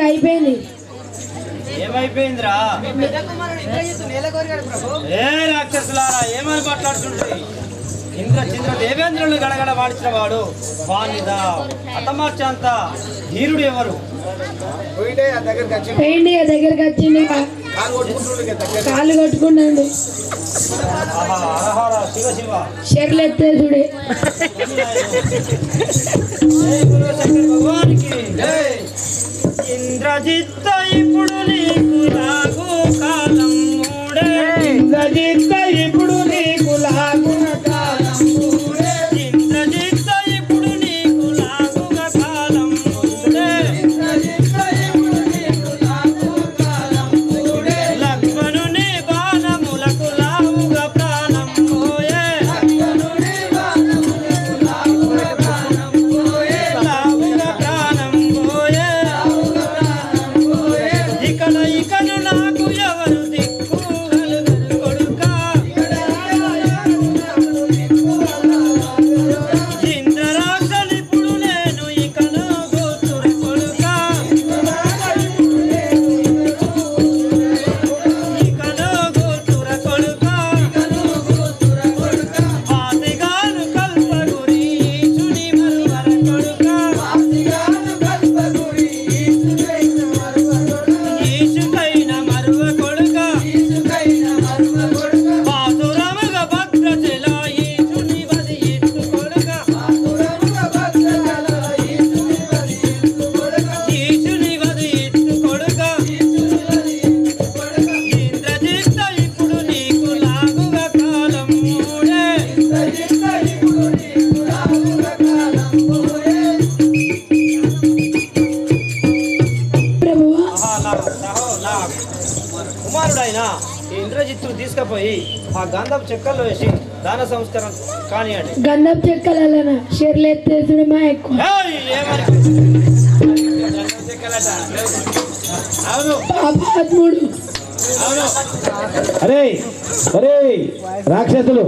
అయిపోయింది. ఏమైపోయిందిరా? ఏ రాక్షసులారా ఏమని మాట్లాడుతుంటాయి? ఇంద్ర దేవేంద్రుని గడగడ వాడిచిన వాడు వానిదా అతమార్చంత ధీరుడు ఎవరు? దగ్గరికి వచ్చింది, కాళ్ళు కొట్టుకున్నాడు. శివ శివ షెర్లెత్తేసుడే. భగవానికి ఇంద్రజిత్ ఇప్పుడు నీకు లాగు కాలం మూడే. ఇంద్రజిత్ ఇప్పుడు నీకు లాగు కాలం మూడే. ఇంద్రజిత్ ఇప్పుడు నీకు లాగుగా కాలం మూడే. లక్ష్మణుని బాణములకు లావుగా ప్రాణం పోయే. లావుగా ప్రాణం పోయే. ఇకను నాకు ఎవరు దిక్కు కొడుకా. ఇంద్రరాక్షలిప్పుడు నేను ఇకను కూతురు కొడుకా. ఇకను కూతుర కొడుకా. ఆదిగాను కల్పగురి ఈశుని మరువర కొడుకా. ఈశుకైన మరువ కొడుకా. పాసురముగ భద్రశిల ఈశుని వది ఇట్టు కొడుకా. ఈశుని వది ఇట్టు కొడుకా. ఇంద్రజిత్ ఇప్పుడు నీకు లాగుగా కాలం మూడే. ప్రభువా, నా కుమారుడైన ఈ ఇంద్రజిత్తును తీసుకుపోయి ఆ గంధపు చెక్కల్లో వేసి దాన సంస్కారం కానియండి. గంధపు చెక్కలన షెర్లెత్తేసుడు మా ఎక్కువ. ఏయ్, ఏమని? అవును పాపాత్ముడు. అవును. అరే అరే రాక్షసులు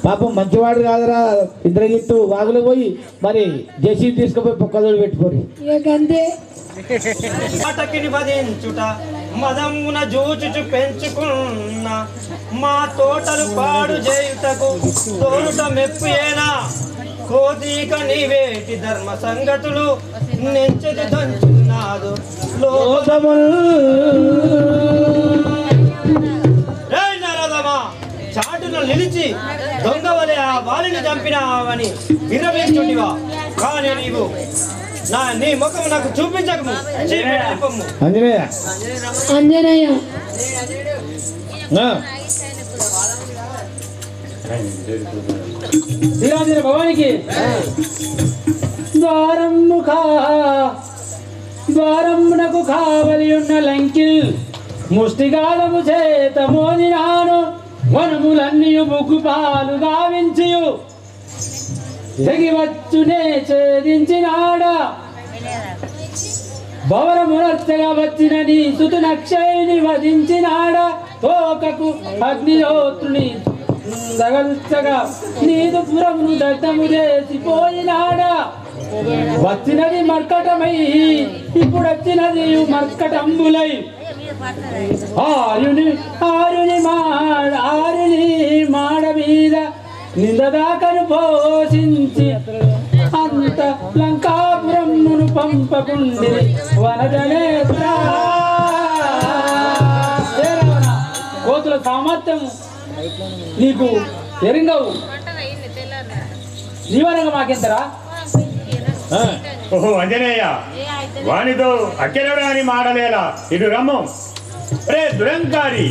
పాపం మంచివాడు కాదురా ఇంద్రజిత్తు వాగులు పోయి మరి జేసీ తీసుకుపోయి పొక్కదోడు పెట్టుకోరు. ఇక అంతే. మాటకిని వధించుట మదమున జూచుచు పెంచుకున్న మా తోటలు పాడు చేయుటకు తోరుట మెప్పు ఏనా. కోతీక నీవేటి ధర్మ సంగతులు నెంచెది దంచున్నాదు నరదమా. చాటును నిలిచి దొంగవలే ఆ వాలిని చంపినావని విరవేస్తుంటివా. కానీ నీవు నీ ముఖం నాకు చూపించకము. అంజనేయ అంజనయ్య శ్రీరాజుల భవానికి ద్వారమునకు కావలి ఉన్న లంకిల్ ముష్టిగాలము చేత మోదినాను. వనములన్నీ ముగ్గు పాలు గావించియు తెగివచ్చునే ఛేదించినాడా. భవరమునర్చగా వచ్చిన నీ సుతు నక్షయుని వధించినాడా. తోకకు అగ్నిహోత్రుని దగల్చగా నీదు పురమును దగ్ధము చేసిపోయినాడా. వచ్చినది మర్కటమై ఇప్పుడు వచ్చినది మర్కటంబులై. ఆరుని మాడ మీద నిందదాకను పోషించి అంత లంకాపురమును పంపకుండి వనజనేత్ర. కోతుల సామర్థ్యం నీకు ఎరింగవు. నీవనగా మాకెంతరా? ఓహో అంజనేయ, వానితో అక్కెలడా అని మాడలేలా. ఇటు రమ్ము. రే దురంకారి,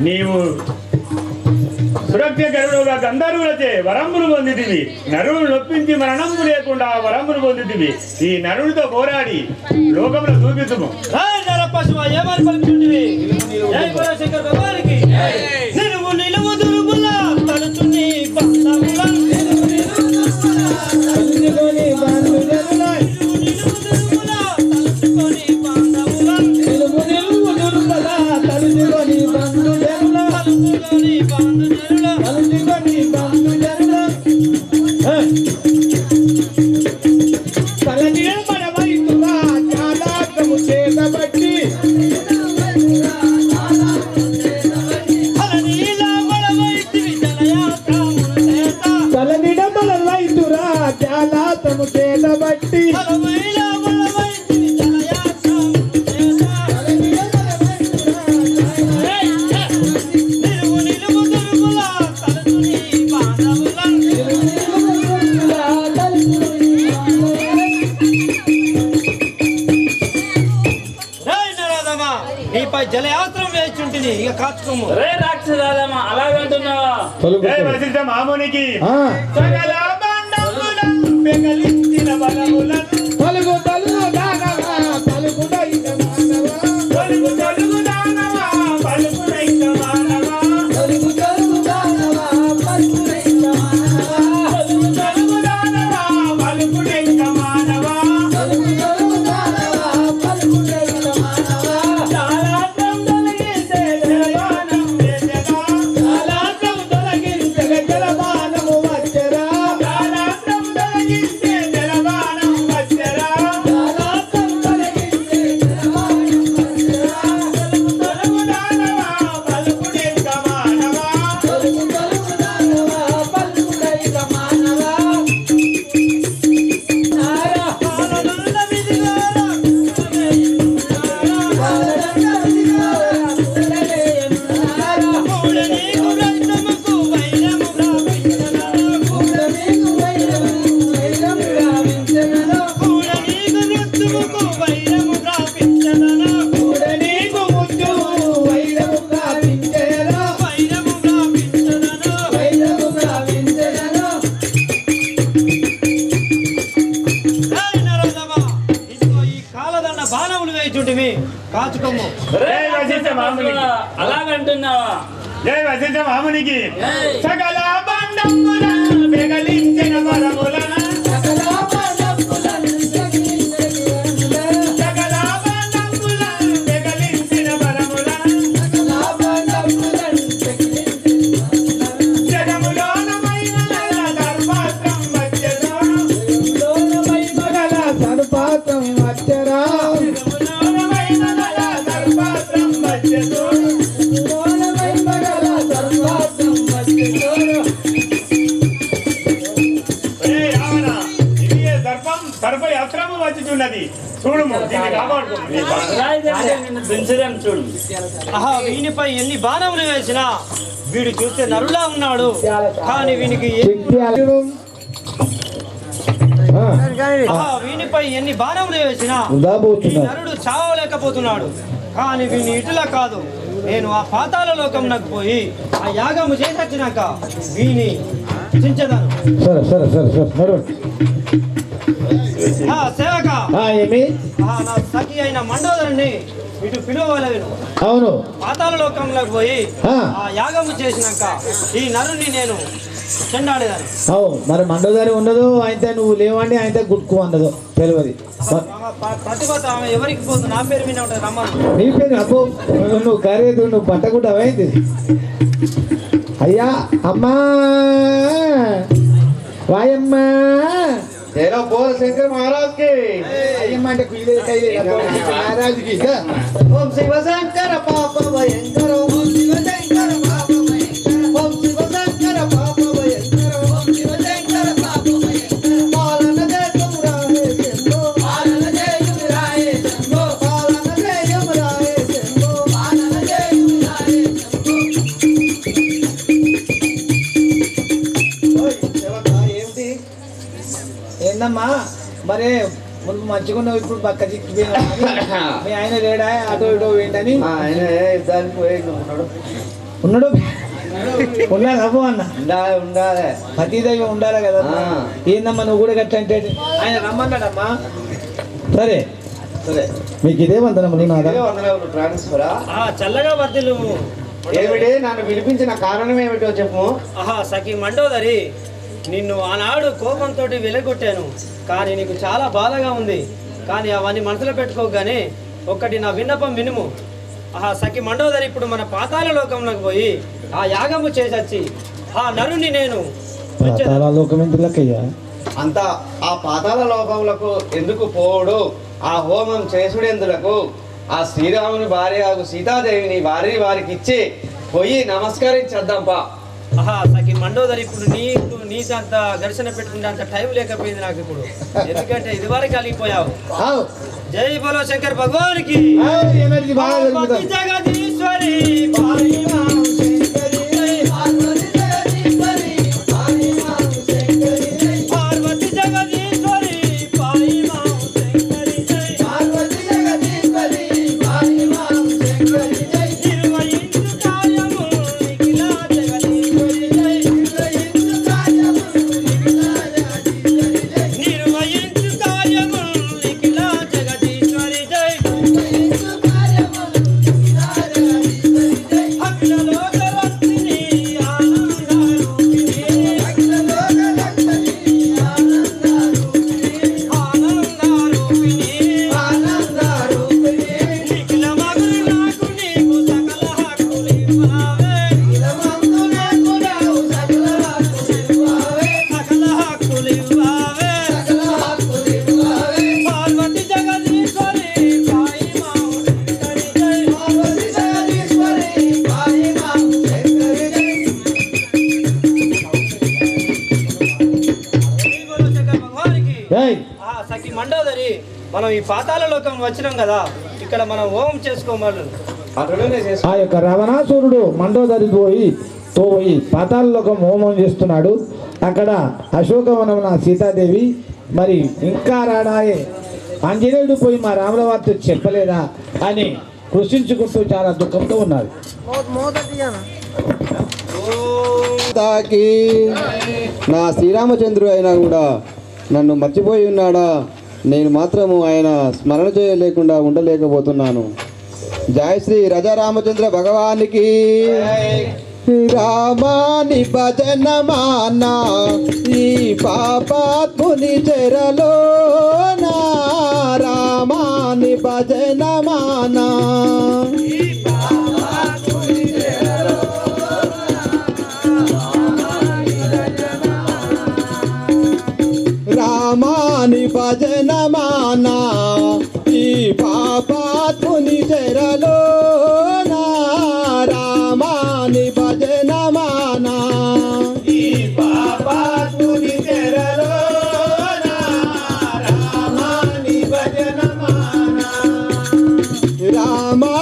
నీవు సురక్ష గరుడుగా గంధర్వులచే వరములు పొందితివి. నరుడు నొప్పించి మరణము లేకుండా వరములు పొందితివి. ఈ నరుడితో పోరాడి లోకంలో చూపితుము. ఏమని పలుకుతుంటివి? శంకర భగవానికి నిలువు దురుగుల తలుచుని నిలువు నరదమా నీపై జలయాత్రం వేచుంటుంది ఇక కాచుకోము. రే రాక్షసాలమ్మ అలాగంటున్నావా? వశిష్ఠ మామునికి ఆ, సకల బండములను పెగలించిన బలములను తలుగు తలుగు దానవా, తలుగు దైత మానవా, తలుగు తలుగు దానవా పలుకునైక మానవా తలుగు తలుగు దానవా, పలుకు దైత మానవా, తలుగు తలుగు దానవా పలుకునైక మానవా తలుగు తలుగు దానవా, పలుకు దైత మానవా, కాలాంతం తొలగించే జలబాణం వేసెగా కాలాంతం తొలగించగ జలబాణము వచ్చెరా, కాలాంతం తొలగించే జలబాణం వచ్చెరా కాలాంతం తొలగించే జలబాణము వచ్చెరా, తలుగు తలుగు దానవా పలుకునైక మానవా తలుగు తలుగు దానవా, పలుకు దైత మానవా, నారా పాలనల్ల విధిగాల కూడ నీకు రైతముకు వైరముగా పెంచదను. కూడ నీకు మృత్యువుకు వైరముగా పెంచదను. నీకు ముద్దు వైరముగా పించెదను, వైరముగా పెంచదను. వైరముగా పించెదను, ఏయ్ నరదమా, ఇదిగో ఈ కాలదండ బాణములు వేయుచుంటివి కాచుకోము. రే వశిష్ఠ మామునికి అలాగంటున్నావా? జై వశిష్ఠ మామునికి సకల బండములను పెగలించిన బలములను సకల పాపములను తగ్గించెదను, సకల బండములను పెగలించిన బలములను సకల పాపములను తగ్గించెదను, జగములోనమైన ధర్మాస్త్రం వచ్చెదోను లోనమై మగల సర్పాతం వచ్చరా, జగములోనమైన ధర్మాస్త్రం వచ్చెదోను లోనమై మగల సర్పాతం వచ్చెదోను, ఒరే రావణ ఇది సర్పయాత్రము వచ్చుచున్నది చూడుము దీన్ని కాపాడుకోము నీ బాణ. రాయిదంటే నిన్ను దించడం చూడు. ఆహా వీనిపై ఎన్ని బాణములు వేసినా వీడు చూస్తే నరులా ఉన్నాడు కానీ వీనికి శక్తి అలడు. ఆహా వీనిపై ఎన్ని బాణములు వేసినా వృధా ఈ పోతున్నాడు. నరుడు చావలేకపోతున్నాడు కానీ వీని ఇటులా కాదు నేను ఆ పాతాళ లోకంలోకి పోయి ఆ యాగము చేసి వచ్చినాక వీని చించదను. సరే సరే సరే సరే నడవండి. ఆ సేవక ఏమి నా సఖి అయిన మండోదరుని ఇటు పిలువలేను. అవును పాతాళ లోకంలోకి పోయి ఆ. ఆ యాగము చేసినాక ఈ నరుని నేను చెండాడేదాను. అవు మరి మండోదారి ఉండదు అయితే నువ్వు లేవండి అయితే గుట్టుకు అన్నదు తెలియదు. ప్రతిభత ఆమె ఎవరికి పోదు నా పేరు మీద ఉంటుంది రమ్మను. నీ పేరు అబ్బో నువ్వు ఖరీదు నువ్వు పట్టకుంటావైంది. అయ్యా అమ్మా వాయమ్మా तेरा बोल शंकर महाराज के అయ్యమ్మ అంటే కుయ్యలే కయ్యలే మహారాజుకి ओम शिव शंकर पाप भयंकर ओम शिव शंकर पाप भयंकर ओम शिव शंकर पाप भयंकर ओम शिव शंकर पाप भयंकर पालन दे तुम राहे शंभो पालन दे तुम राहे शंभो पालन दे तुम राहे शंभो पालन दे तुम राहे शंभो ओय सेवका ఏంటి ఏందమ్మా మరి ముందు మంచిగా ఉన్నావు ఇప్పుడు పక్క చిక్కిపోయినా మీ ఆయన లేడా అటో ఇటో ఏంటని ఆయన యుద్ధానికి పోయిండు ఉన్నాడు ఉన్నాడు ఉన్నాడు అబ్బో అన్న ఉండాలి పతి దైవం ఉండాలి కదా ఆ. ఏందమ్మా నువ్వు కూడా గట్ట అంటే ఆయన రమ్మన్నాడమ్మా సరే సరే మీకు ఇదే వందనమ్మా నేను ఇదే వందనాలు ట్రాన్స్ఫరా చల్లగా వర్దిలు. ఏమిటి నన్ను పిలిపించిన కారణం ఏమిటో చెప్పు ఆహా సఖి మండోదరి నిన్ను ఆనాడు కోపంతో వెలగొట్టాను కానీ నీకు చాలా బాధగా ఉంది కానీ అవన్నీ మనసులో పెట్టుకోగానే ఒక్కటి నా విన్నపం వినుము. ఆహా సఖి మండోదరి ఇప్పుడు మన పాతాళ లోకంలోకి పోయి ఆ యాగము చేసొచ్చి ఆ నరుని నేను పెంచేదాను. లోకం ఎందులకయ్యా అంత ఆ పాతాళ లోకములకు ఎందుకు పోవుడు ఆ హోమం చేసుడెందులకు ఆ శ్రీరాముని భార్య సీతాదేవిని వారికి ఇచ్చి పోయి నమస్కరించేద్దాంపా ఆహా సఖి మండోదరి ఇప్పుడు నీకు అంత ఘర్షణ పెట్టుకుంటే అంత టైం లేకపోయింది నాకు ఇప్పుడు ఎందుకంటే ఇది వరకు కలిగిపోయావు. జై బోలో శంకర్ భగవానికి ఎనర్జీ బాగా పార్వతీ జగదీశ్వరి పారి మాం శంకరి పార్వతీ జగదీశ్వరి పారి మాం శంకరి పార్వతీ జగదీశ్వరి పారి మాం శంకరి పార్వతీ జగదీశ్వరి పారి మాం మనం ఈ పాతాళ లోకం వచ్చినాం కదా, ఇక్కడ మనం హోమం చేసుకోమని. ఆ యొక్క రవణాసురుడు మండోదరి పోయి పాతాళలోకం హోమం చేస్తున్నాడు. అక్కడ అశోకవనమున సీతాదేవి మరి ఇంకా రాడాయే, ఆంజనేయుడు పోయి మా రాముల వారితో చెప్పలేదా అని కృషించుకుంటూ చాలా దుఃఖంతో ఉన్నారు. నా శ్రీరామచంద్రుడు అయినా కూడా నన్ను మర్చిపోయి ఉన్నాడా? నేను మాత్రము ఆయన స్మరణ చేయలేకుండా ఉండలేకపోతున్నాను. జయ శ్రీ రాజా రామచంద్ర భగవానికి. రామాని భజన మానా ఈ పాపాత్ముని చెరలో నా రామాని భజన మానా రామాని భజన మానా ఈ పాపాత్ముని చెరలో నా రామాని భజన మానా ఈ పాపాత్ముని చెరలో నా రామాని భజన మానా రామా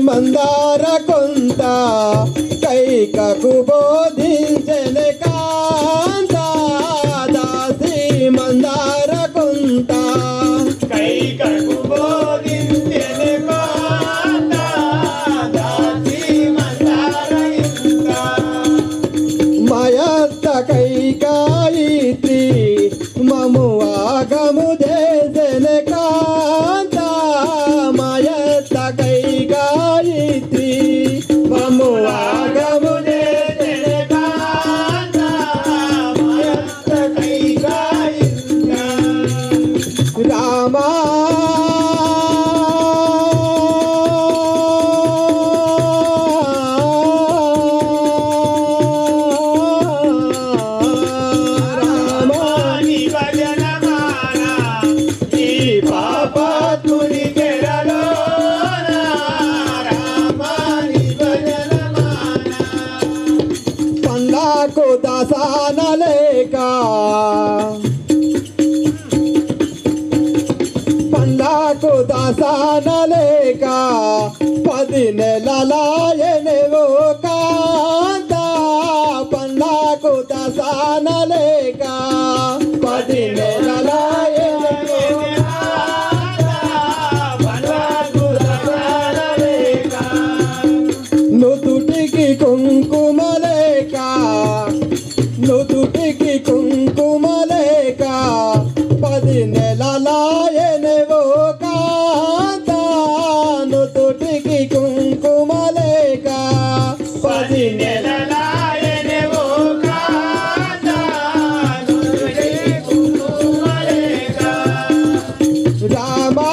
మందార కొంత కైకకు బోధించని కాంత దాసి మందార కొంత కైకకు బోధించని కాంత దాసి మందార ఇంత మయత్త కైకాయిత్రి మము ఆగము చేసని కాంత మయత్త కైకాయిత్రి మము ఆగము చేసని కాంత మయత్త కైకాయిత్రి రామా దాసానలేక పండాకు దాసానలేక 10 నెలలాయనవో కాంత పండాకు దాసానలేక 10 నెలలాయనవో పండాకు దాసానలేక నుదుటికి కుంకుమలేక నుదుటికి కుంకుమలేక 10 నెలలాయనవో కాంత నుదుటికి కుంకుమలేక 10 నెలలాయనవో కాంత నుదుటికి కుంకుమలేక రామా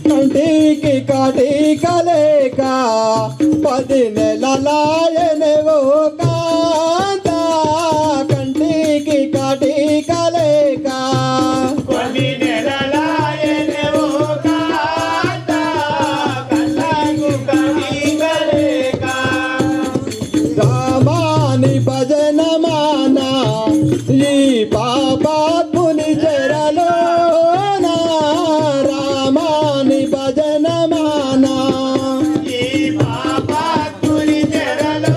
కంటికి కాటికలేక 10 నెలలాయనవో కాంత కంటికి కాటికలేక 10 నెలలాయనవో కాంత కంటికి కాటికలేక రామాని భజన మానా ఈ పాపాత్ముని చెరలో నా రామాని భజన మానా ఈ పాపాత్ముని చెరలో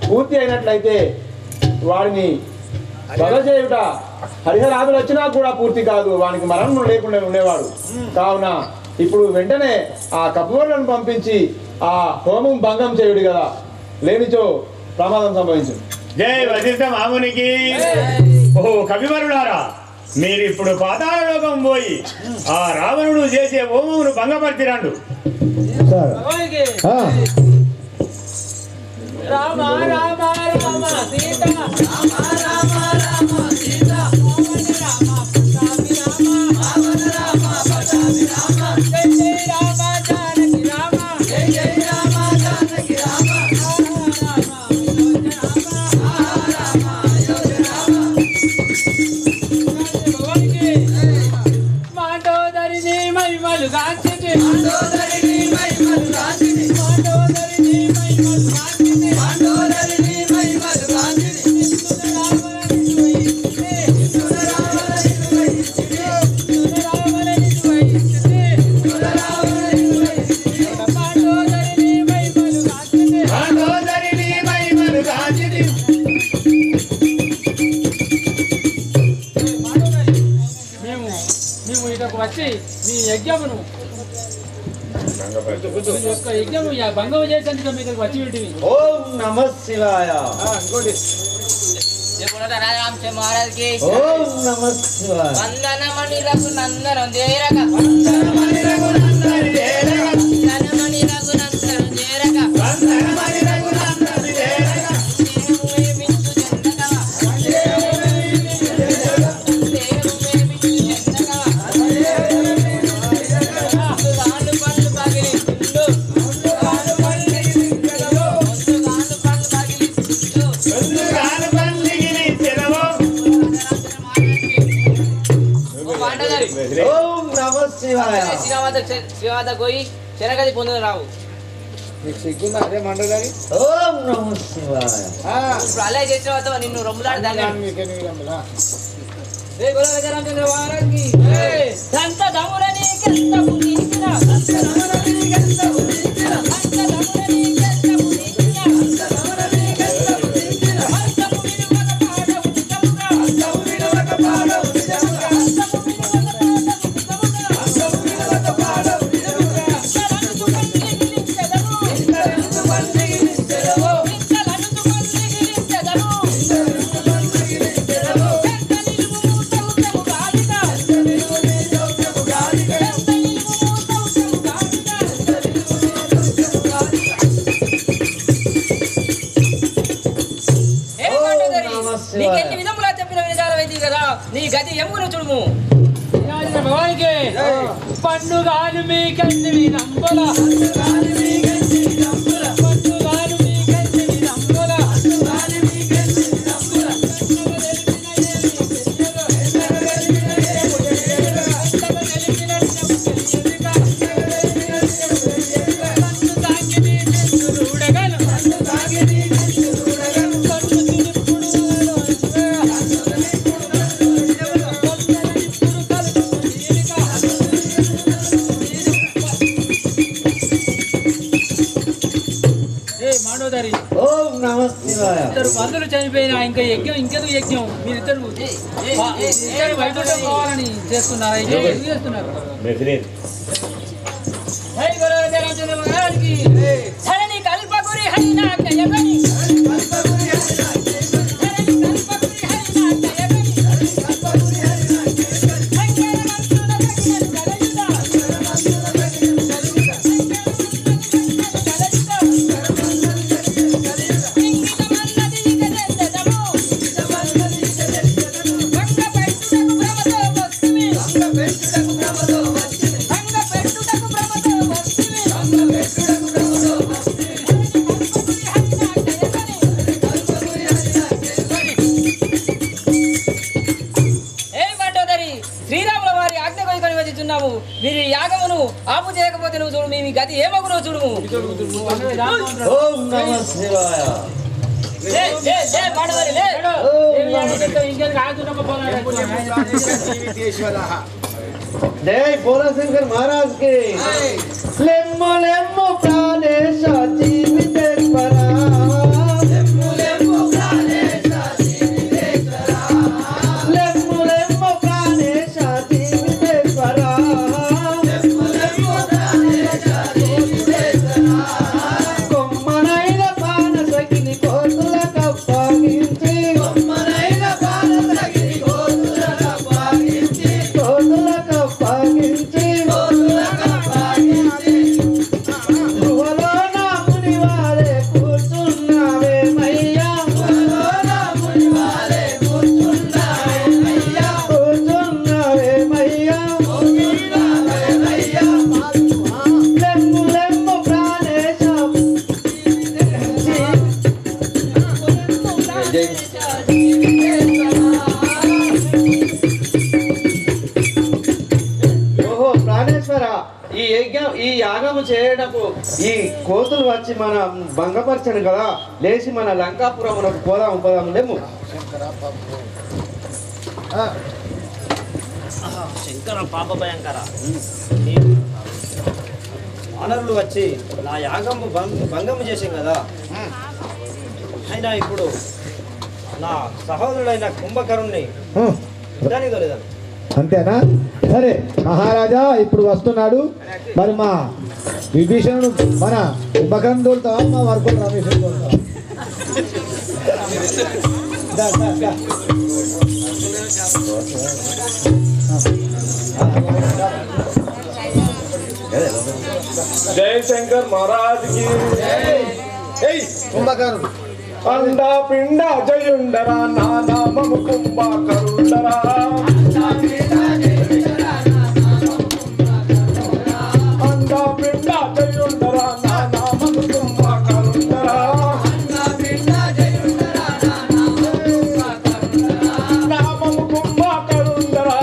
పూర్తి అయినట్లయితే వాడిని వధ చేయుట హరిహరాదులు వచ్చినా కూడా పూర్తి కాదు, వానికి మరణం లేకుండా ఉండేవాడు. కావున ఇప్పుడు వెంటనే ఆ కపువర్లను పంపించి ఆ హోమం భంగం చేయుడు కదా, లేనిచో ప్రమాదం సంభవించింది. జై వశిష్ఠ మామునికి. ఓ కవివరులారా, మీరు ఇప్పుడు పాతాళ లోకం పోయి ఆ రావణుడు చేసే హోమమును భంగపరిచిరండు. రామ రామ రామ సీత రామ రామ రామ సీత రావణ రామ పటాభి రామ జై జై రామ జానకి రామ జై జై రామ జానకి రామ రామ అయోధ్య రామ భగవానికి మాండోదరిని మహిమలు గాంచితి మాండోదరిని మహిమలు గాంచితి మాండోదరిని మహిమలు గాంచితి మాండోదరిని మహిమలు గాంచితి మేము ఇక్కడికి వచ్చి మీ యజ్ఞమును యొక్క యజ్ఞము భంగం చేసేందుకు మీ ఇక్కడికి వచ్చి వింటివి. ఓం నమః శివాయ. ఇంకోటి महाराज की ఓం నమః శివాయ. వందనమణి రఘునందన దేరక వందనమణి రఘునందన దేరక వందనమణి రఘునందన దేరక వందనమణి రఘునందన దేరక దేవుమే విందు జందకవ దేవుమే విందు జందకవ గాను పండు పగిలి తుండు గాను పండు పగిలి తుండు గాను పండిగిని చెలవో. ఓం నమః శివాయ. శ్రీవాద పోయి శనగది పొందున రావు. మీకు సిగ్గుందా అదే మండగారి? ఓం నమః శివాయ. ఇప్పుడు అలా చేసిన తర్వాత నిన్ను రొమ్ములాడి దాన్ని దంత దమురని కెంత పునీతిన దంత దమురని కెంత పునీతిన దంత దమురని కెంత పునీతిన దంత దమురని కెంత పునీతిన హస్తము వినువక పాడ ఉత్తముగా హస్తము వినువక పాడ ఉత్తముగా హస్తము వినువక పాడ ఉత్తముగా ఇంతలందు పండిగిలించెదము ఇంతలందు పండిగిలించెదము ఇంతలందు పండిగిలించెదము ఇంతలందు పండిగిలించెదము ఎంత నిలువు మూతము గాలిక ఎంత నిలువు మూతము గాలిక ఎంత నిలువు మూతము గాలిక ఎంత నిలువు మూతము గాలిక. నీకెన్ని విధములా చెప్పిన విధానమైంది కదా, నీ గతి ఎమ్మును చూడుము. భగవానికి పండుగాను మీ కన్ని నంబల పండుగాను మీ కన్ని నంబల పండుగాను మీ కన్ని నంబల పండుగాను మీ కన్ని నంబల మాండోదరి ఓం నమః శివాయ. ఇద్దరు మందులు చనిపోయినా ఇంకా యజ్ఞం ఇంకెందుకు యజ్ఞం? మీరిద్దరు వైకుంఠం కావాలని చేస్తున్నారా? ఎందుకు చేస్తున్నారు? హై గురుదేవ రామచంద్ర మహారాజ్కి ధరణి కల్పగురి హరినాథ యగని ధరణి కల్పగురి హరినాథ యగని ధరణి కల్పగురి హరినాథ యగని ధరణి కల్పగురి హరినాథ యగని సంగర మంత్రుల తగిన కలయుద సంగర మంత్రుల తగిన కలయుద సంగర ఇంగిత మన్నది నిగదెద్దము ఇంగిత మన్నది నిగదెద్దము వంగ పెట్టుటకు భ్రమతో వస్తుమి వంగ పెట్టుటకు భ్రమతో వస్తుమి వంగ పెట్టుటకు భ్రమతో వస్తుమి వంగ పెట్టుటకు భ్రమతో వస్తుమి కల్పగురి హరినాథ యగని. ఏ మాటోదరి శ్రీరాముల వారి ఆజ్ఞ కొనుకొని వచ్చుచున్నాము. మీరు ఈ యాగమును ఆపు చేయకపోతే నువ్వు చూడు మీ గతి ఏమగునో చూడుము. ఓం నమః శివాయ. లే లే లే మాటోదరి లే. ఇంకెందుకు ఆగుతున్నప్పుడు పోరాడు. జై భోలాశంకర్ మహారాజ్ కి. లెమ్ము లెమ్ము ప్రాణేశ జీవితేశ్వర ఓహో ప్రాణేశ్వర, ఈ యాగము చేయడము ఈ కోతులు వచ్చి మన భంగపరచను కదా, లేచి మన లంకాపురమునకు పోదాము లేము. శంకర పాప భయంకర, వానరులు వచ్చి నా యాగము భంగము చేసాం కదా. అయినా ఇప్పుడు నా సహోదరుడైన కుంభకరుణ్ణి దానికి తోలేదాను. అంతేనా? సరే మహారాజా ఇప్పుడు వస్తున్నాడు. మరి మా విభీషణుడు మన కుంభకర్ణుని తోలుతావా, మా వర్కులు రమేశ్వరుని తోలుతావా? జై శంకర్ మహారాజ్ కి కుంభకరుడు అండ పిండ జయుండరా నా నామము కుంభకరుండరా. అండ పిండ జయుండరా నా నామము కుంభకరుండరా. నామము కుంభకరుండరా,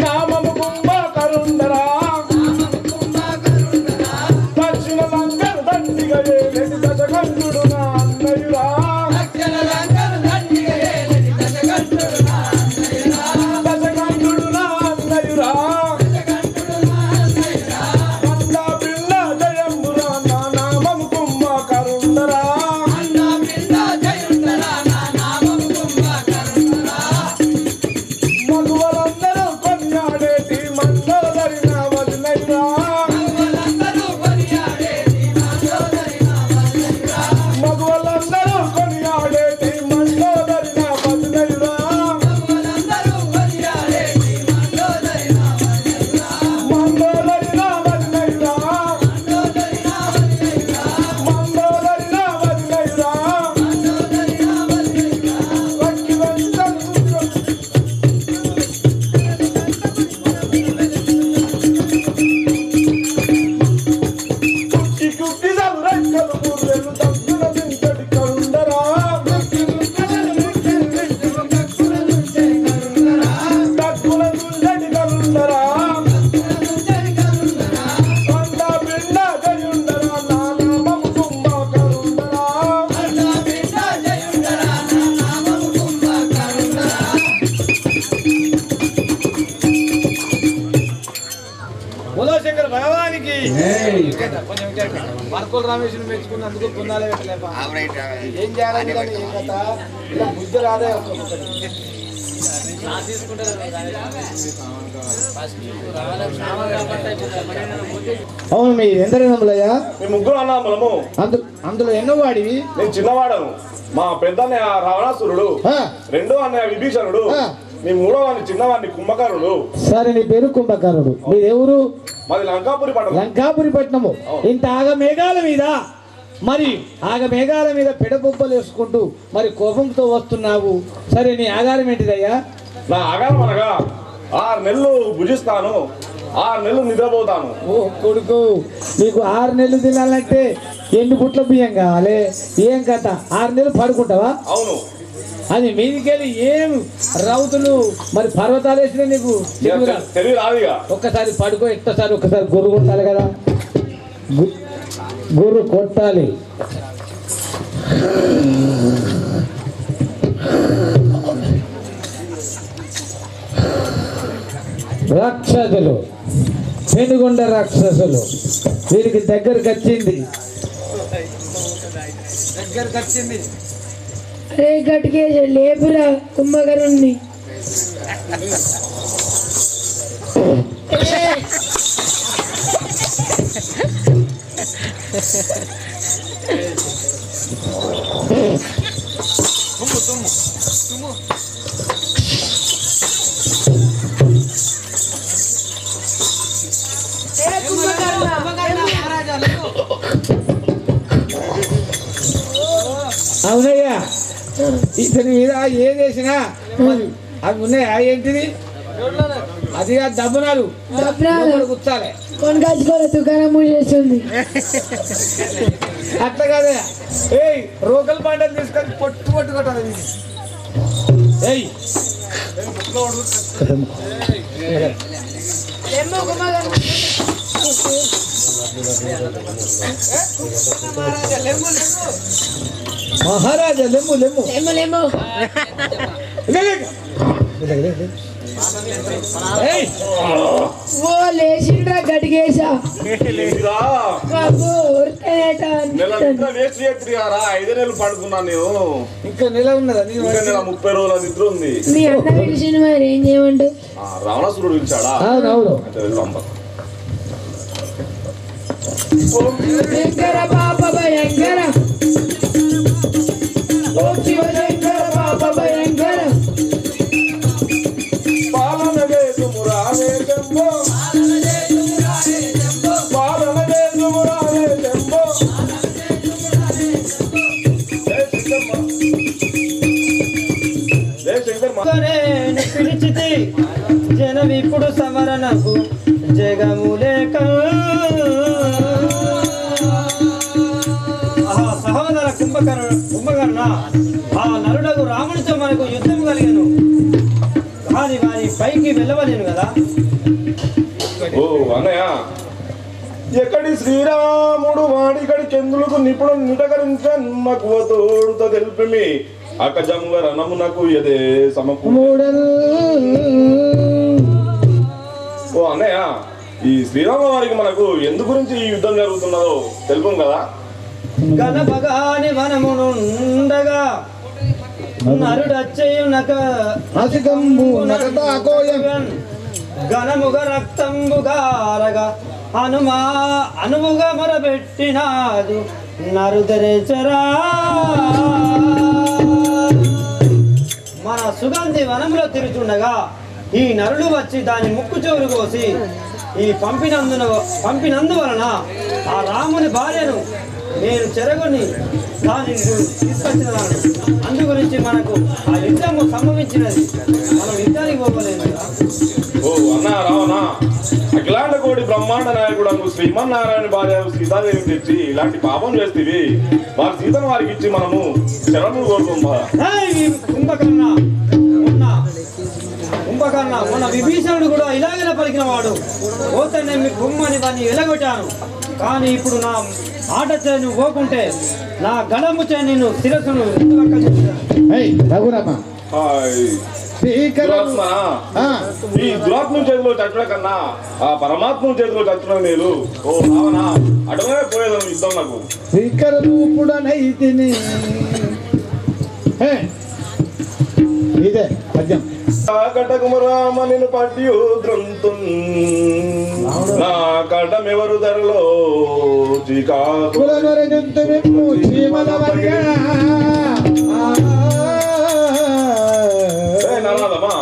నామము కుంభకరుండరా. దక్షిణ లంకను దండిగా ఏలేటి దశకంఠుడు నా అన్నయురా. దశకంఠుడు నా అన్నయురా. అండ పిల్ల జయంబురా నా నామము కుంభకరుండరా. మగువలందరూ కొనియాడేటి మండోదరిన వదినయురా. మగువలందరూ కొనియాడేటి మండోదరిన వదినయురా. మండోదరిన వదినయురా. మండోదరిన వదినయురా. వక్కి వంచను కుక్కి కుక్కి రెక్కలు బుర్రెలు దక్కున దించడి కరుండరా. దక్కున దుంచడి కరుండరా. అండ పిండ జయుండరా నా నామము కుంభకరుండరా. బోలో శంకర భగవానికి. వర్కులు రమేశ్వరుని మెచ్చుకున్నందుకు పుణ్యాలే పెట్టలేపా. ఏం చేయాలని కానీ ఏం కథ ఇలా బుద్ధి రాదే. అవును మీ ఎందరేనమ్మలయ్యా? మీ ముగ్గురు అన్నదమ్ములము. అందులో ఎన్నో వాడివి? నేను చిన్నవాడను. మా పెద్దన్నయ్య రావణాసురుడు, ఆ, రెండో అన్నయ్య విభీషణుడు, ఆ. మీ మూడో వాడిని చిన్నవాడిని కుంభకరుడు. సరే నీ పేరు కుంభకర్ణుడు. మీరెవరు? మాది లంకాపురి పట్టణం. లంకాపురి పట్నము. ఇంత ఆగమేఘాల మీద మరి ఆగమేఘాల మీద పెడబొబ్బలు వేసుకుంటూ మరి కోపంతో వస్తున్నావు. సరే నీ ఆగారం ఏంటిదయ్యా? నా ఆగారం అనగా 6 నెలలు భుజిస్తాను, 6 నెలలు నిద్రపోతాను. ఓ కొడుకు, నీకు 6 నెలలు తినాలంటే ఎన్ని పుట్ల బియ్యం కావాలి? ఏం కథ? 6 నెలలు పడుకుంటావా? అవును. అది మీదికెళ్ళి ఏం రౌతులు మరి పర్వతాలు వేసినా నీకు తెలివి రాదుగా. ఒక్కసారి పడుకో, ఎక్కసారి ఒక్కసారి గుర్రు కొట్టాలి కదా. గుర్రు కొట్టాలి. రాక్షసులు, పెనుగొండ రాక్షసులు వీరికి దగ్గరకు వచ్చింది. అరే గట్టిగా లేపురా కుంభకరుణ్ణి. అవునయ్యా, ఇతని మీద ఏం చేసినా మరి అవి ఉన్నాయా? ఏంటిది? అది దబ్బునాలు కూర్చాలి కొనుకొచ్చుకోలే దుకాణం మూసేస్తుంది. అట్లా కాదే ఏయ్ రోకల్ పంటలు తీసుకొని పొట్టు కొట్టాలి. ఏయ్ మహారాజా లెమ్ము లెమ్ము లేమో లేమో ఓ లేచిండ్రా గడిగేసా బాబు ఉరికేట గారా 5 నెలలు పడుకున్నా నేను. ఇంకా నెల ఉన్నదా? ఇంకా నెల 30 రోజుల నిద్ర ఉంది. మీ అన్న పిలిచిన మరి ఏం చేయమంటావు? రావణాసురుడు పిలిచాడా? అవునవును. శంకర పాప భయంకర ఓం శివ శంకర పాప భయంకర పాలన చేతుము రావే జంబో, పాలన చేతుము రావే జంబో. పిలిచితి జనం ఇప్పుడు సమరణకు జగములేక. సహోదర కుంభకర్ణ, ఆ నరుడకు రామునితో మనకు యుద్ధం కలిగను, కానీ వారి పైకి వెళ్ళవలేను కదా. ఓ అన్నయ్య, ఎక్కడి శ్రీరాముడు వాడికడి చంద్రులకు నిపుణుడు నిటకరించను మక్కువ తోడుతో తెలిపిమి అకజంగ రణమునకు ఎదే సమకూ. ఓ అన్నయ్య, ఈ శ్రీరామ వారికి మనకు ఎందు గురించి ఈ యుద్ధం జరుగుతున్నదో తెలుపు కదా. గణపగాని వనమునుండగా నరుడచ్చయునక ఘనముగ రక్తంబుగారగా అనుముగా మొరబెట్టినాదు నరుదరేచరా. మన సుగంధి వనంలో తిరుగుతుండగా ఈ నరులు వచ్చి దాని ముక్కు చెవులు కోసి ఈ పంపినందువలన ఆ రాముని భార్యను నేను చెరగొని దాన్ని తీసుకొచ్చిన అందు గురించి మనకు ఆ యుద్ధము సంభవించినది. మనం యుద్ధానికి పోవలేదు. ఓ అన్నా రావణ, అఖిలాండ కోటి బ్రహ్మాండ నాయకుడు శ్రీమన్నారాయణ భార్య సీతాదేవిని తెచ్చి ఇలాంటి పాపం చేస్తేవి వారి సీతను వారికి ఇచ్చి మనము శరణులు కోరుకుందా. కుంభకర్ణ మొన్న విభీషణుడు కూడా ఇలాగనే పలికిన వాడు. పోతే నేను మీ కుమ్మని వాడిని వెలగొట్టాను, కానీ ఇప్పుడు నా ఆట నువ్వు పోకుంటే నా గడము చే నేను శిరస్సును రఘురామ ఈ దురాత్మ చేతిలో చచ్చడం కన్నా ఆ పరమాత్మ చేతిలో చచ్చడం లేదు. ఓ రావణ, అటువే పోయేదాం యుద్ధం నాకు. శ్రీకర రూపుడనైతిని. ఇదే పద్యం. కటకుమరామ నేను పట్టియు ద్రంతు నా కటమెవరు ధరలో నల్లదమ్మా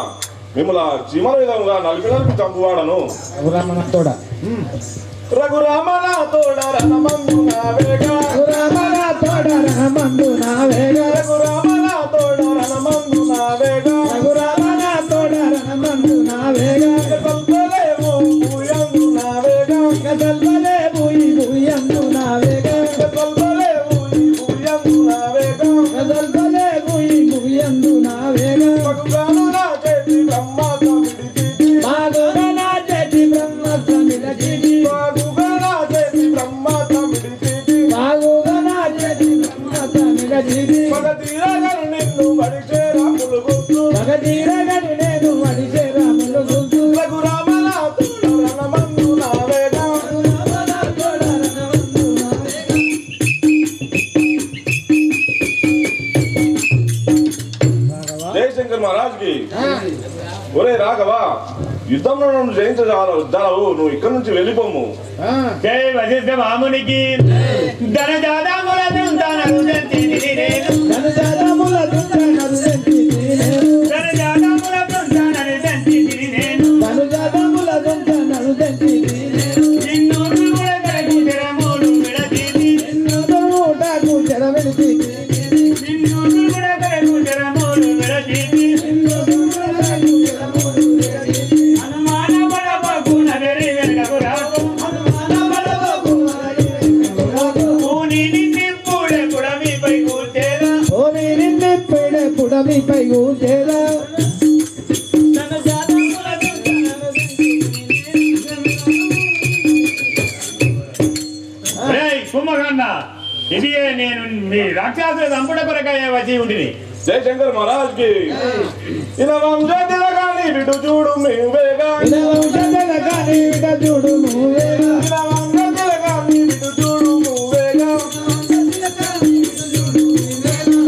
మిమ్మల్ని చీమల విధంగా నలిపి చంపువాడను. రఘురామనతోడ రఘురామనతోడ రణమందు నావేగా, రఘురామనతోడ రణమందు నావేగా, రఘురామనతోడ రణమందు నావేగా, రఘురామనతోడ రణమందు నావేగా, కల్పలేము భూయందు నావేగా, కదల్వలేము ఈ భూయందు నావేగా, కల్పలేము ఈ భూయందు నావేగా, కదల్వలేము ఈ భూయందు నావేగా. మగుగాను నా చేతి బ్రహ్మ తమిడికి, మాగుగా నా చేతి బ్రహ్మ తమిడికి, మగుగా నా చేతి బ్రహ్మ తమిడికి, మాగుగా నా చేతి బ్రహ్మ తమిడికి. మగ తీరగను నిన్ను వడిచే రాములు గుర్తు, మగధీరగని నేను వడిచే రాములు గుర్తు. రఘురామనతోడ రణమందు నావేగా. రఘురామనతోడ రణమందు నావేగా. జయశంకర్ మహారాజ్ కి ఒరే రాఘవా, యుద్ధంలో నన్ను జయించగలవు, నువ్వు ఇక్కడి నుంచి వెళ్ళిపోము. జై వశిష్ఠ మామునికి ధన జాదాముల దుంతనరుదంతి నేను, నన్ను జాదముల దుంతనరుదంతి నేను, ధన జాదాముల దుంతనరుదంతి నేను, నన్ను జాదముల దుంతనరుదంతి నేను. నిన్ను గుడగడకు జరములు విడతీసి, నిన్ను తోటకు చెరవెడితి, నిన్ను గుడగడకు జరములు విడతీసి, నిన్ను తోటకు చెరవెడితి, అనుమాన మీపై ఊచేదా తన జాతముల రేయ్ కుంభకర్ణ ఇది నేను మీ రాక్షసుల చంపుట కొరకై వచ్చి ఉంటుంది. జై శంకర్ మహారాజ్ కి ఇలా వంశతిల కానీ విడు చూడు మేవేగా ఇలా వంశజల కాని విట చూడు నువ్వేగా ఇలా వంశతిల కానీ విడు చూడు నువ్వేగా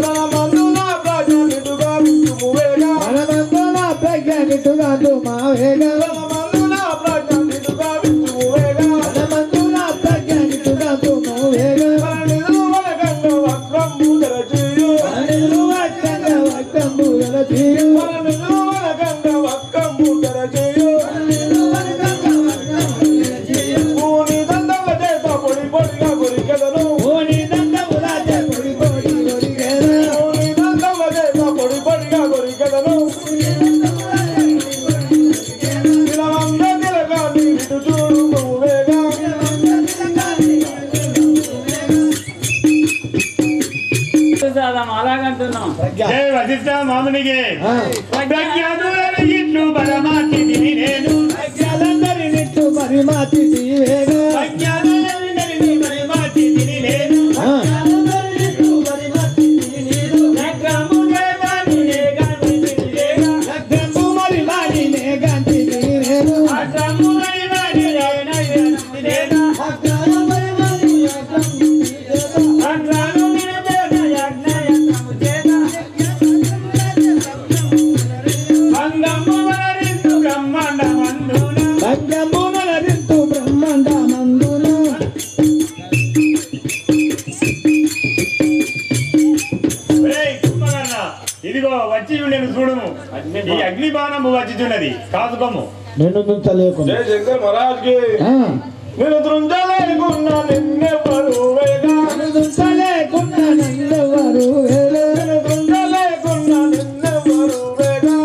తన మందున ప్రజనిటుగా విడు నువ్వేగా మనమందున ప్రజ్ఞనిటుగా మావేగా తన మందున ప్రజనిటుగా విడు నువ్వేగా మనమందున ప్రజ్ఞనిటుగా నువ్వేగా నిలువల గంగ వక్రం ముదర చేయు నిలువ చంద్ర వక్కంబుల తీరు నిలువల గంగ వక్రం ముదర చేయు పూని దండల చేత పొడి పొడిగా కొరికెదను ఓని దండముల పొడి పొడి ఒరిగేదా పూని దండల చేత పొడి పొడిగా కొరికెదను ఇలా వంశతిల కానీ విడు చూడు నువ్వేగా అలాగంటున్నాం. జై వశిష్ఠ మామునికి ఆ. ప్రజ్ఞానులను ఇట్లు బలమార్చి తిని నేను ప్రజలందరినిట్టు మరి మాతి తీవేగా ప్రజ్ఞానులందరినీ బలమార్చి తిని నేను ప్రజలందరినిట్టు మరి మాతి తీవేగా చక్రము చేతాను నేగాని తిరిగేగా లగ్గంబు మరి మాడినే గంటి తీరేను అక్రము మరివాడి రేణయ్యను తిరిగేగా అగ్రహం మరి మాడి అగ్రహం తీరేగా అక్రము నిరజన యజ్ఞయత్నము చేత భంగము వరించు బ్రహ్మాండమందున లగ్గంబు నరింతు బ్రహ్మాండ మందున ఒరేయ్ కుంభకర్ణ, ఇదిగో వచ్చి నేను చూడుము ఈ అగ్ని బాణము వచ్చిచున్నది కాదుకోము. నిన్ను దుంచలేకుండా జై శంకర్ మహారాజ్ కి నేను దృంజలేకున్నా నిన్నెవరు వేగా నిన్ను దుంచలేకుండా నన్నెవరు వేలే నేను దృంజలేకున్నా నిన్నెవరు వేగా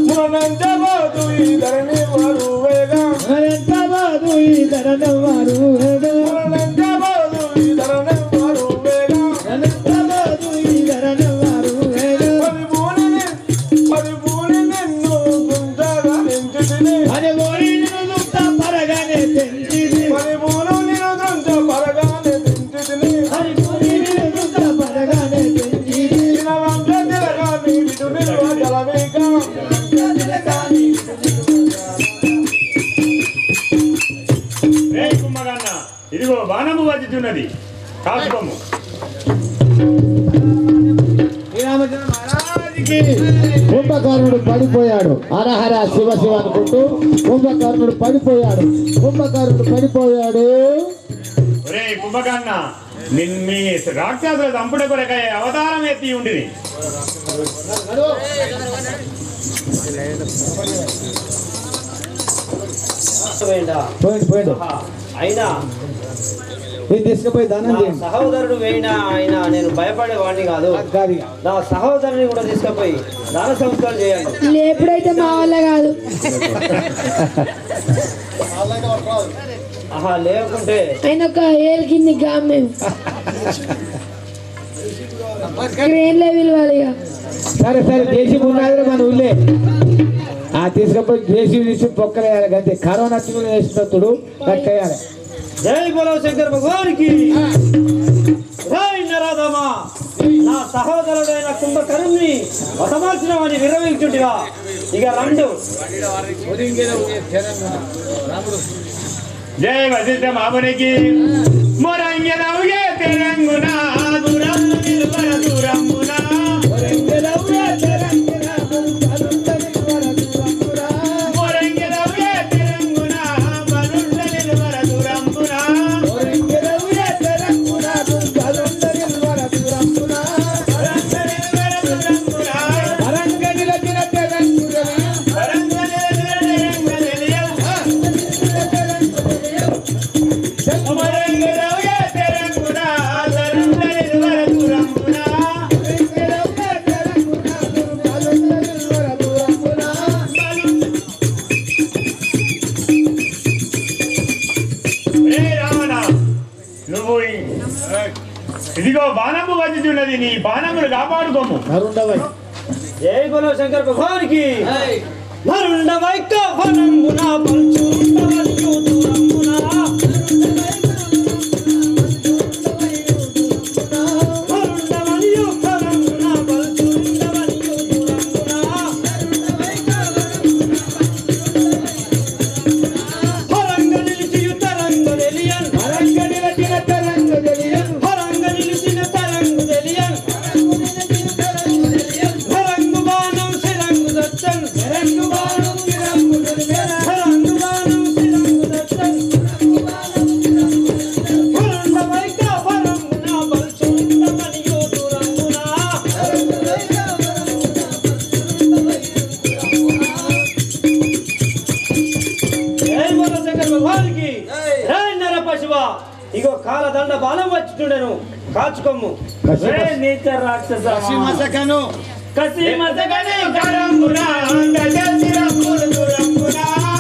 మునంజబాదు ఈ ధరణి వారు వేగా ఎంతబాదు ఈ ధరనెవరు వేలే మునంజబాదు ఈ ధరణి వారు వేగా ఎంతబాదు ఈ ధరనెవరు వేలే పది పూని నిన్ను దృంజగా నించుతిని అది ఓరి నిన్ను దుంత పరగానే తెంచిది పది పూలు నేను దృంజ పరగానే నించుతిని అది ఓరి నిన్ను దుంత పరగానే తెంచిది నిన వంశ తిలగాని విడు నిల్వ జలవేగా రేయ్ కుంభకర్ణ, ఇదిగో బాణము వచ్చిచున్నది కాదుకోము. శ్రీరామచంద్ర మహారాజుకి కుంభకర్ణుడు పడిపోయాడు హరహర శివ శివ అనుకుంటూ కుంభకర్ణుడు పడిపోయాడు ఒరేయ్ కుంభకర్ణ, మీ రాక్షసుల చంపుట కొరకై అవతారం ఎత్తి ఉండిది. వేయండా? పోయిండు ఆహా. అయినా ఇది తీసుకుపోయి దానం నా చేయండి సహోదరుడు వేయినా అయినా నేను భయపడేవాడిని కాదు. కాదు నా సహోదరుని కూడా తీసుకుపోయి దాన సంస్కారం చేయండి. లేపుడైతే మా వల్ల కాదు. ఆహా లేకుంటే ఆయన ఒక ఏళ్ళ కింది గాం మేము క్రేన్లో పిలవాలి ఇక. సరే దేశీ ఉన్నది మన ఊళ్ళే తీసుకపోయి దేశీ తీసి పొక్కలేయాలి అంతే కరోనా వేసినప్పుడు కట్టేయాలి జై బలో శంకర్ భగవానికి జై నరాధమా. నా సహోదరుడైన కుంభకర్ణుని వసమార్చిన వాడిని విరమించుటిగా ఇక రెండు. జై వశిష్ఠ మామునికి మొరంగెలవుగే తెలంగున దూరము నిలువర దూరమున మొరంగెలవుగే తెలంగున బరుండ నిలువర దూరమున బరంగ నిలువర దూరమున బరంగ నిలువర తెలంగున మొరంగెలవుగే తెలంగున బరుండ నిలువర దూరమున రే రావణ, నువ్వు ఇదిగో బాణము వచ్చుచున్నది, నీ బాణములు కాపాడుకోము. నరుండవై జై బలో శంకర్ భగవానికి నరుండవై కవనమున పంచుండవనియు దూరమున నరుండవనియు కవనమున పంచుండవనియు దూరమున హరంగ నిలిచియు తరంగ తెలియన్ హరంగ నిలిచిన తరంగ తెలియన్ హరంగ నిలిచిన తరంగ తెలియన్ హరంగు బాణం శిరంగు దచ్చన్ హరంగు బాణం శిరంగు దచ్చన్ హరంగు బాణం శిరంగు దచ్చన్ హరంగవై కవనమున పంచుండవనియు దూరమున జై బలో శంకర్ భగవానికి జై నర పశువ ఇగో కాలదండ బాణం వచ్చుచుండెను కాచుకొమ్ము నీచ రాక్షస మసకను కసి మసకని గరంగున గజసిరములు దురంగున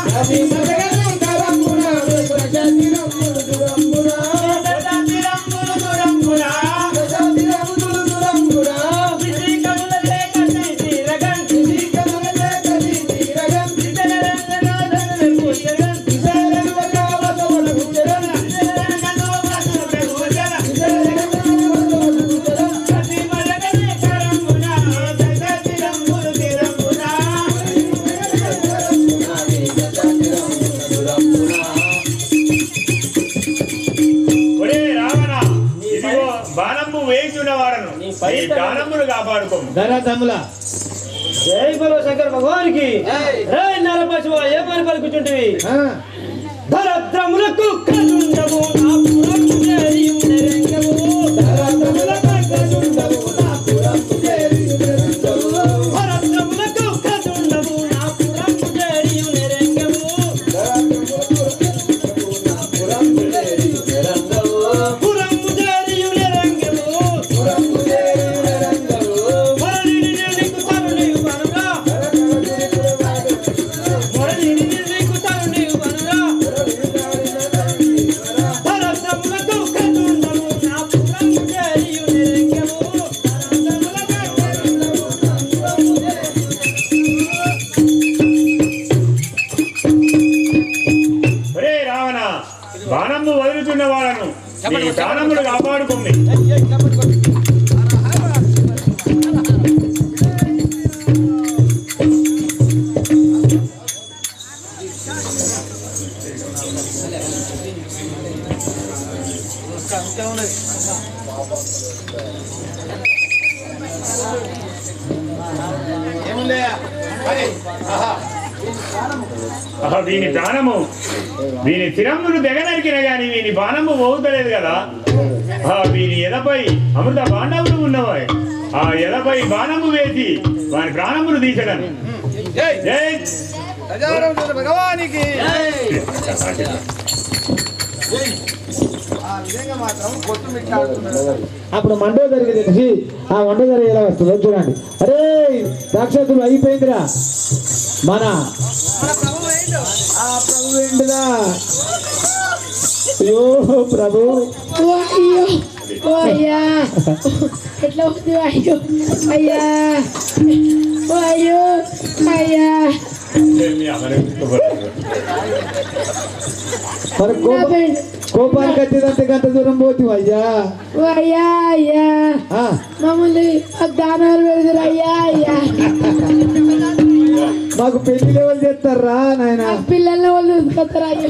కసి మసకని గరంగున గజసిరములు దురంగున గజసిరములు దురంగున గజసిరములు దురంగున బిసి కనుల లేకసి తీరగన్ బిసి కనుల లేకసి తీరగన్ బిసరరంగనాథన పూజగన్ బిసరరంగ కావసవల పూజగన్ బిసరరంగనో వసవల పూజగన్ బిసరరంగనో కసి మసకని గరంగున గజసిరములు దురంగున ఒరే రావణ, ఇదిగో బాణము వేయుచున్న వారను, నీ ప్రాణములు కాపాడుకోము. ధర తమ్ముల జై బలో శంకర్ భగవానికి జై నర పశువ ఏ పని పలుకుచుంటివి దరద్రములకు కనుండవు నా పురము చేరియు నెరంగవు దరద్రములకు కనుండవు నా పురము చేరియు నెరంగవు దరద్రములకు కనుండవు నా పురము చేరియు నెరంగవు పురము చేరియు నెరంగవు వరనిని నీకు తరుణియు వనురా వరనిని నీకు తరుణియు వనురా దరద్రములకు కనుండవు నా పురము చేరియు నెరంగవు ఒరే రావణ, బాణము వదులుచున్న వారను, నీ ప్రాణములు కాపాడుకోండి. వీని ప్రాణము, వీని శిరములు తెగనరికిన గాని వీని బాణము పోగుతలేదు కదా. వీని ఎదపై అమృత బాండవులు ఉన్నవా, ఆ ఎదపై బాణము వేసి వాని ప్రాణములు తీసగలను. జై భగవానికి అప్పుడు మండోదరికి తెలిసి ఆ వండోదరి ఎలా వస్తుందో చూడండి. అరే రాక్షసులు అయిపోయిందిరా, మన ఆ ప్రభు ఏంటిదా. అయ్యో ప్రభు, ఓ అయ్యో ఓ అయ్యా ఎట్లా వస్తుంది అయ్యో అయ్యా ఓ అయ్యో అయ్యా మరి కోపానికి వచ్చేదంటే గంట దూరం పోతు అయ్యా. ఓ అయ్యా అయ్యా ఆ, మమ్మల్ని దానాలు పెడతారు అయ్యా అయ్యా మాకు పెళ్లి లెవెల్ చేస్తారా నాయన. పిల్లల్ని వాళ్ళు చూసుకొస్తారు అయ్యా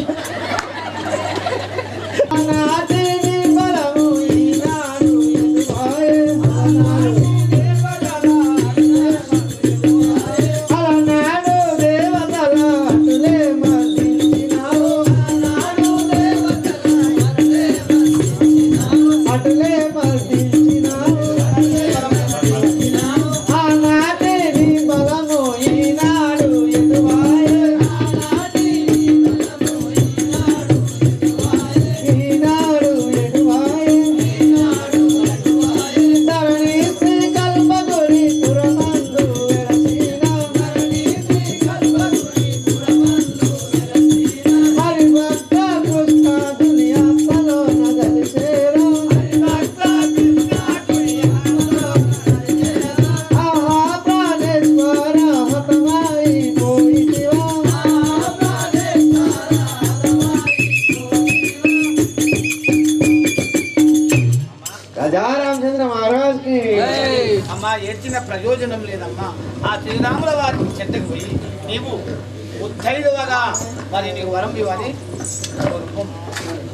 ఈనాడు రాజా రామచంద్ర మహారాజ్కి అమ్మా ఏడ్చిన ప్రయోజనం లేదమ్మా. ఆ శ్రీరాముల వారికి చెట్టుకు పోయి నీవు ఉత్తైదువగా మరి నీకు వరం ఇవ్వాలి.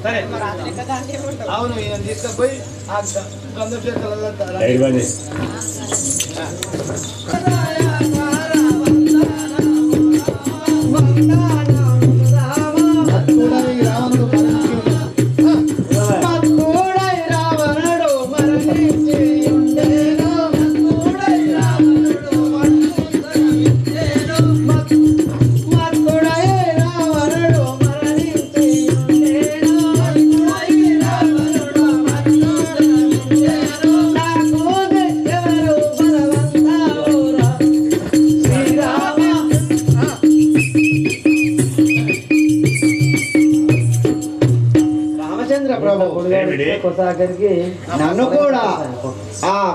సరే అవును, ఈయన తీసుకుపోయి ఆ గంధ చేతులలో నన్ను కూడా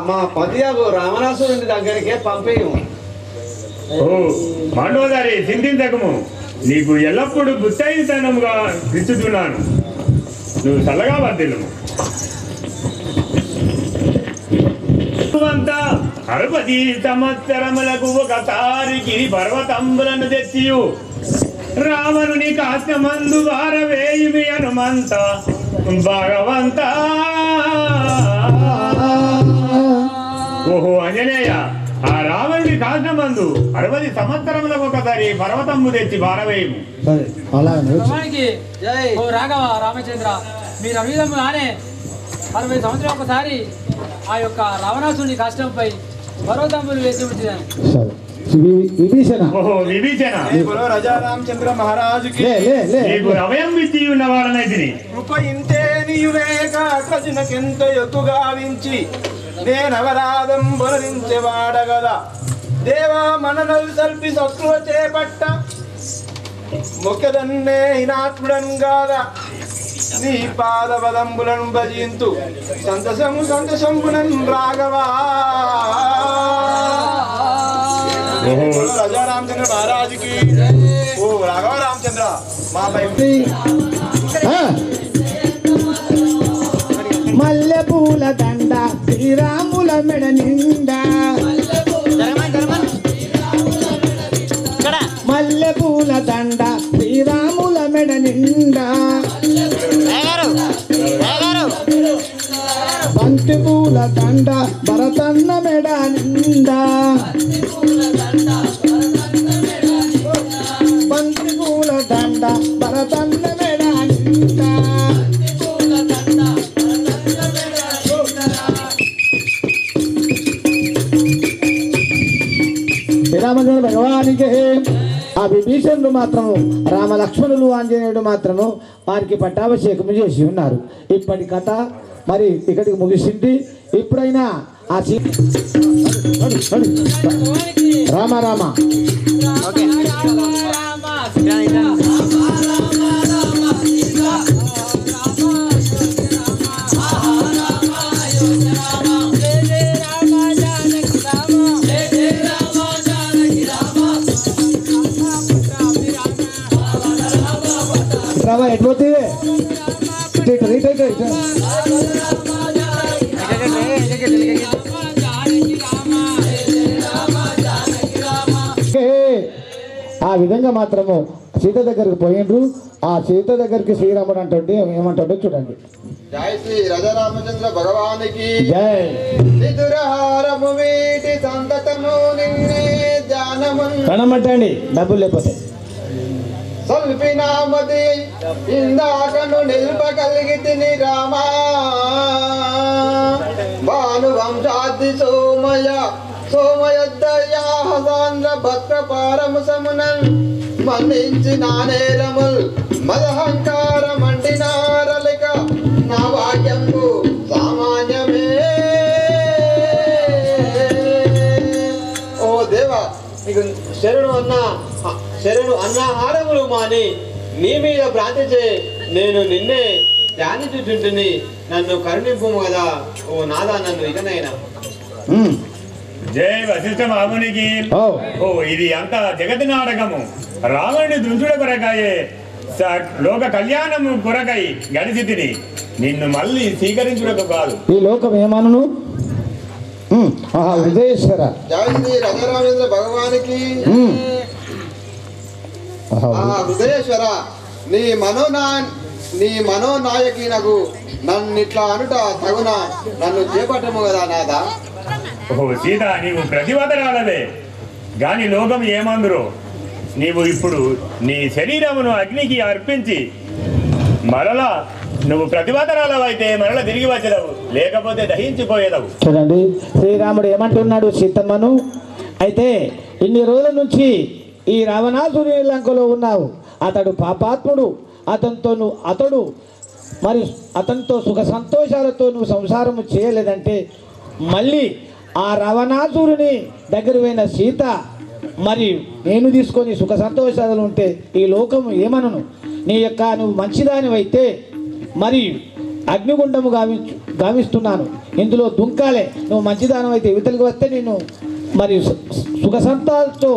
మా పతియాగు రావణాసురుడి దగ్గరికి పంపేయము. ఓ మాండోదరి చింతించకము, నీకు ఎల్లప్పుడూ బుత్తైతనముగా పిలుచుతున్నాను. నువ్వు చల్లగా వర్ధిల్లుము. 60 సంవత్సరములకు ఒకసారి గిరి పర్వతంబులను తెచ్చియు రావణుని కాష్టమందు వారవేయుమి హనుమంత భగవంత. ఓహో అంజనేయ, ఆ రావణుని కాష్టమందు 60 సంవత్సరములకు ఒకసారి పర్వతంబు తెచ్చి వారవేయుము. ఓ రాఘవ రామచంద్ర, మీరు అవిధము నానే 60 సంవత్సరాలు ఒకసారి ఆ యొక్క రావణాసుని కష్టంపై పర్వతంబులు వేసి ఉంచిదాను. విభీషణ, ఓహో విభీషణ, రాజా రామచంద్ర మహారాజుకి నీకు అభయం ఇచ్చి ఉన్నవాడనైతిని. కృప ఇంతే నీయులేక కజినకెంత ఎక్కువగా వించి నేనవరాధం బలరించేవాడగదా. దేవా మననలు సల్పి శత్రువ చేపట్ట మొక్కదన్నే హినాత్ముడను గాదా. నీ పాదపదంబులను భజింతు సంతసంబునన్ రాఘవా. రాజా రామచంద్ర మహారాజుకి ఓ రాఘవ రామచంద్ర మాపై మల్లె పూల దండ శ్రీరాముల మెడ నిండా, మల్లె పూల దండ శ్రీరాముల మెడ నిండా, బంతి పూల దండ భరతన్న మెడ నిండా, బంతి పూల దండ భరతన్న మెడ నిండా. శ్రీరామచంద్ర భగవానికి ఆ విభీషణుడు మాత్రము రామ లక్ష్మణులు ఆంజనేయుడు మాత్రము వారికి పట్టాభిషేకం చేసి ఉన్నారు. ఇప్పటి కథ మరి ఇక్కడికి ముగిసింది. ఇప్పుడైనా ఆ రామ రామ రావా ఎట్లయితే ఆ విధంగా మాత్రము సీత దగ్గరికి పోయిండ్రు. ఆ సీత దగ్గరికి శ్రీరాముడు అంటే ఏమంటాడో చూడండి. జై శ్రీ రాజా రామచంద్ర భగవానికి జై. దురహారము వీటి సంతతము నిన్నే ధ్యానము కనమట్టండి డబ్బులు లేకపోతే. సల్పినామది ఇందాకను నిల్పగలిగితిని రామా. భాను వంశాది సోమయద్దయాహసాంద్ర భద్రపారము సమునన్ మందించి నానేరముల్ మదహంకార మండినారలిక నా వాక్యంకు సామాన్యమే. ఓ దేవా, నీకు శరణు అన్నాహారములు మాని నీ మీద ప్రార్థించే నేను నిన్నే ధ్యానించుచుంటుని. నన్ను కరుణింపు కదా ఓ నాదా, నన్ను ఇకనైనా. జై వశిష్ఠ మహామునికి. ఓ ఇది అంత జగతి నాటకము. రావణుని దృష్టుల కొరకాయే లోక కళ్యాణము కొరకై గడిచి తిని నిన్ను మళ్ళీ స్వీకరించుటకు కాదు. ఈ లోకం ఏమను హృదయేశ్వర జై శ్రీ రజరామేంద్ర భగవానికి. హృదయేశ్వర నీ మనోనాయకి నాకు నన్ను ఇట్లా అనుట తగున నన్ను చేపట్టము కదా నాదా. ఓహో సీత, నీవు ప్రతివదరాలవే గాని లోకం ఏమందురో. నీవు ఇప్పుడు నీ శరీరమును అగ్నికి అర్పించి మరలా నువ్వు ప్రతివదరాలవైతే మరల తిరిగి వచ్చేదవు, లేకపోతే దహించిపోయేదవు. చూడండి శ్రీరాముడు ఏమంటున్నాడు సీతమ్మను, అయితే ఇన్ని రోజుల నుంచి ఈ రావణాసుని లంకలో ఉన్నావు, అతడు పాపాత్ముడు, అతనితో సుఖ సంతోషాలతో నువ్వు సంసారము చేయలేదంటే మళ్ళీ ఆ రావణాసురుని దగ్గర పోయిన సీత మరి నేను తీసుకొని సుఖ సంతోషాలు ఉంటే ఈ లోకము ఏమనను. నువ్వు మంచిదానివైతే మరి అగ్నిగుండము గావిస్తున్నాను, ఇందులో దుంకాలే. నువ్వు మంచిదానివైతే ఇవతలికి వస్తే నేను మరి సుఖ సంతాలతో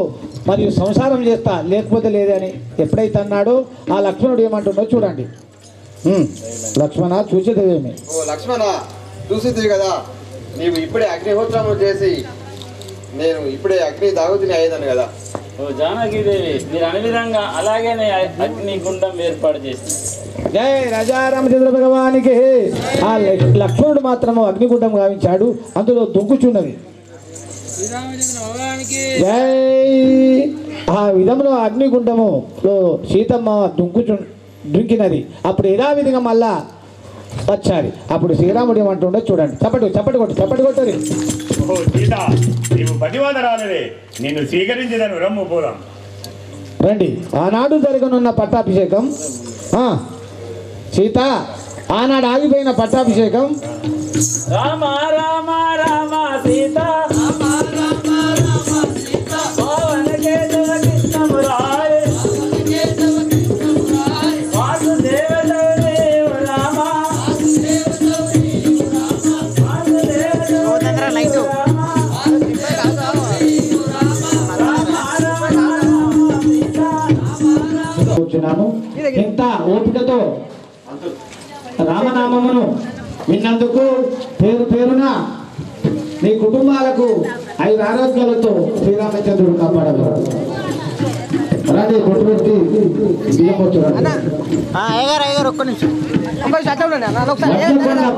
మరియు సంసారం చేస్తా, లేకపోతే లేదని ఎప్పుడైతే అన్నాడో ఆ లక్ష్మణుడు ఏమంటున్నాడో చూడండి. లక్ష్మణ చూసేదేమి? ఓ లక్ష్మణ, చూసిద్ది కదా, నీవు ఇప్పుడే అగ్నిహోత్రము చేసి నేను ఇప్పుడే అగ్ని దాగుతుని అయ్యేదాను కదా. ఓ జానకీదేవి, మీరు అనే విధంగా అలాగే అగ్నిగుండం ఏర్పాటు చేసింది. జై రాజారామచంద్ర భగవానికి. ఆ లక్ష్మణుడు మాత్రము అగ్నిగుండం గావించాడు, అందులో దుంకుచున్నది. జై ఆ విధంలో అగ్నిగుండములో సీతమ్మ దుంకినది. అప్పుడు యథావిధిగా మళ్ళా వచ్చారు. అప్పుడు శ్రీరాముడు ఏమంటుండో చూడండి. చప్పటి కొట్టది. ఓ సీత, నీవు ప్రతివాదరాలవే, నిన్ను స్వీకరించదను, రమ్ము పోదాం. రండి. ఆనాడు జరగనున్న పట్టాభిషేకం. సీత, ఆనాడు ఆగిపోయిన పట్టాభిషేకం. రామ రామ రామ సీత ఇంత ఓపికతో రామనామమును విన్నందుకు పేరున మీ కుటుంబాలకు 5 ఆరోగ్యాలతో శ్రీరామచంద్రుడు కాపాడగలరు. రండి, కొట్టు పెట్టి బియ్యం వచ్చాడు.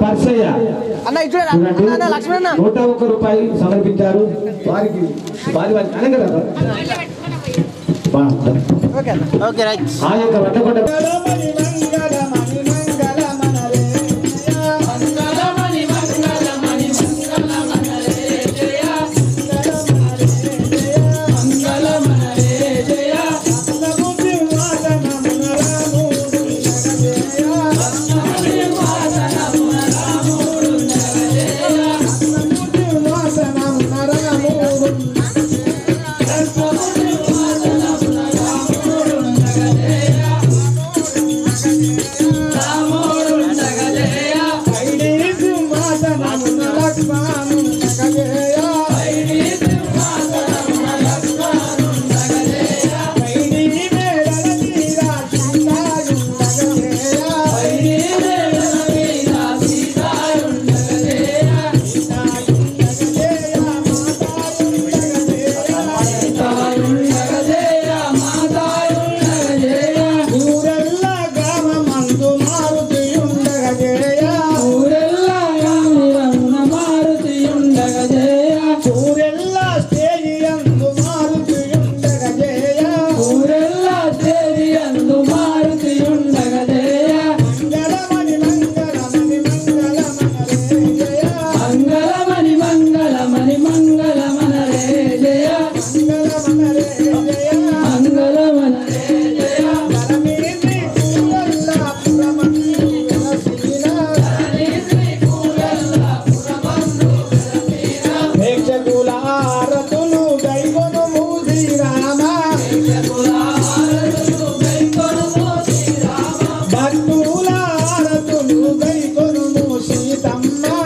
పర్సయ్య 101 రూపాయలు సమర్పించారు. వారికి అనగలరా? ఆ యొక్క వడ్డకొండ సీతమ్మ